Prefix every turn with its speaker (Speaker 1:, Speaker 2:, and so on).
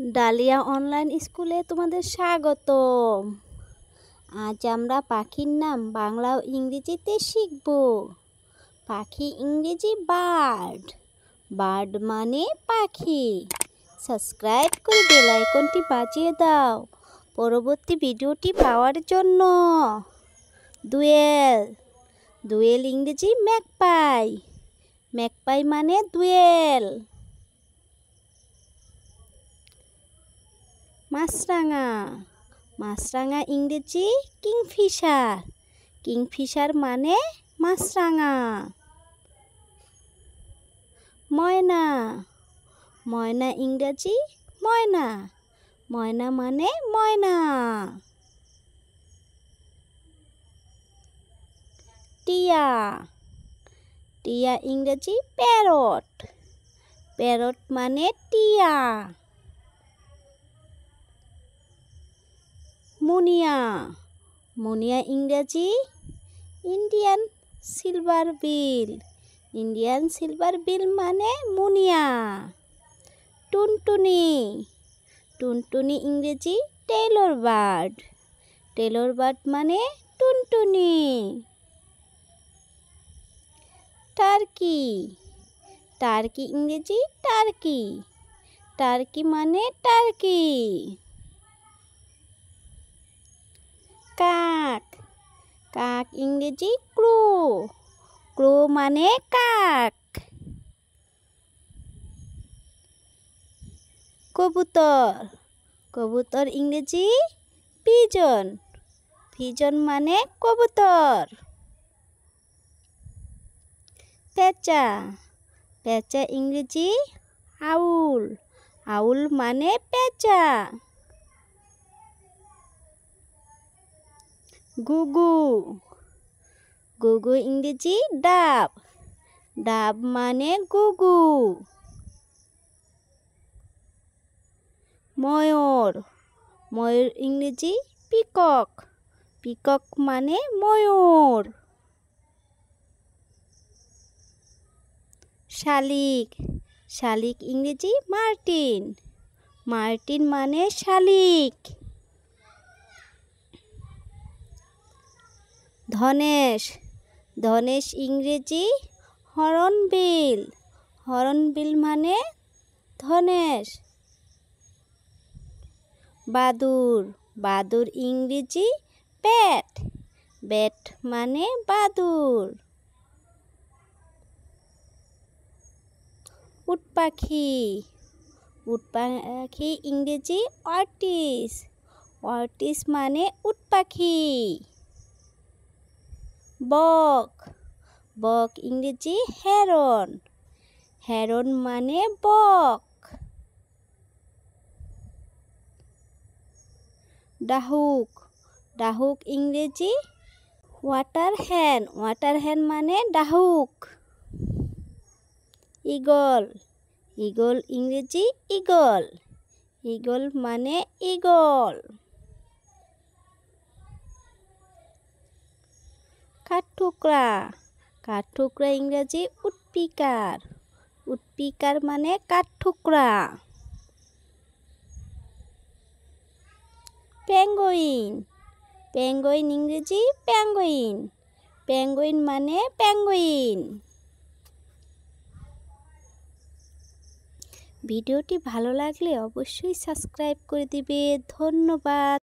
Speaker 1: Dahlia online স্কুলে তোমাদের স্বাগতম। আজ আমরা পাখির নাম বাংলা ও ইংরেজিতে শিখব। পাখি ইংরেজি বার্ড, বার্ড মানে পাখি। সাবস্ক্রাইব করে বেল আইকনটি বাজিয়ে দাও পরবর্তী ভিডিওটি পাওয়ার জন্য। দোয়েল, দোয়েল ইংরেজি ম্যাকপাই, ম্যাকপাই মানে দোয়েল। মাছরাঙা, মাছরাঙা ইংরেজি কিংফিশার, কিংফিশার মানে মাছরাঙা। ময়না, ময়না ইংরেজি ময়না, ময়না মানে ময়না। টিয়া, টিয়া ইংরেজি প্যারট, প্যারট মানে টিয়া। মুনিয়া, মুনিয়া ইংরেজি ইন্ডিয়ান সিলভার বিল, ইন্ডিয়ান সিলভার বিল মানে মুনিয়া। টুনটুনি, টুনটুনি ইংরেজি টেইলর বার্ড, টেইলর বার্ড মানে টুনটুনি। টার্কি, টার্কি ইংরেজি টার্কি, টার্কি মানে টার্কি। কাক, কাক ইংরেজি ক্রো, ক্রো মানে কাক। কবুতর, কবুতর ইংরেজি পিজন, পিজন মানে কবুতর। পেঁচা, পেঁচা ইংরেজি আউল, আউল মানে পেঁচা। গুগু, গুগু ইংরেজি ডাব, ডাব মানে গুগু। ময়ূর, ময়ূর ইংরেজি পিকক, পিকক মানে ময়ূর। শালিক, শালিক ইংরেজি মার্টিন, মার্টিন মানে শালিক। ধনেশ, ধনেশ ইংরেজি হর্নবিল, হর্নবিল মানে ধনেশ। বাদুর, বাদুর ইংরেজি ব্যাট, ব্যাট মানে বাদুর। উট পাখি, উট পাখি ইংরেজি অর্টিস, অর্টিস মানে উট পাখি। বক, বক ইংরেজি হেরন, হেরন মানে বক। ডাহুক, ডাহুক ইংরেজি ওয়াটার হ্যান, ওয়াটার হ্যান মানে ডাহুক। ঈগল, ঈগল ইংরেজি ঈগল, ঈগল মানে ঈগল। কাঠঠোকরা, কাঠঠোকরা ইংরেজি উডপিকার, উডপিকার মানে কাঠঠোকরা। পেঙ্গুইন, পেঙ্গুইন ইংরেজি পেঙ্গুইন, পেঙ্গুইন মানে পেঙ্গুইন। ভিডিওটি ভালো লাগলে অবশ্যই সাবস্ক্রাইব করে দিবে। ধন্যবাদ।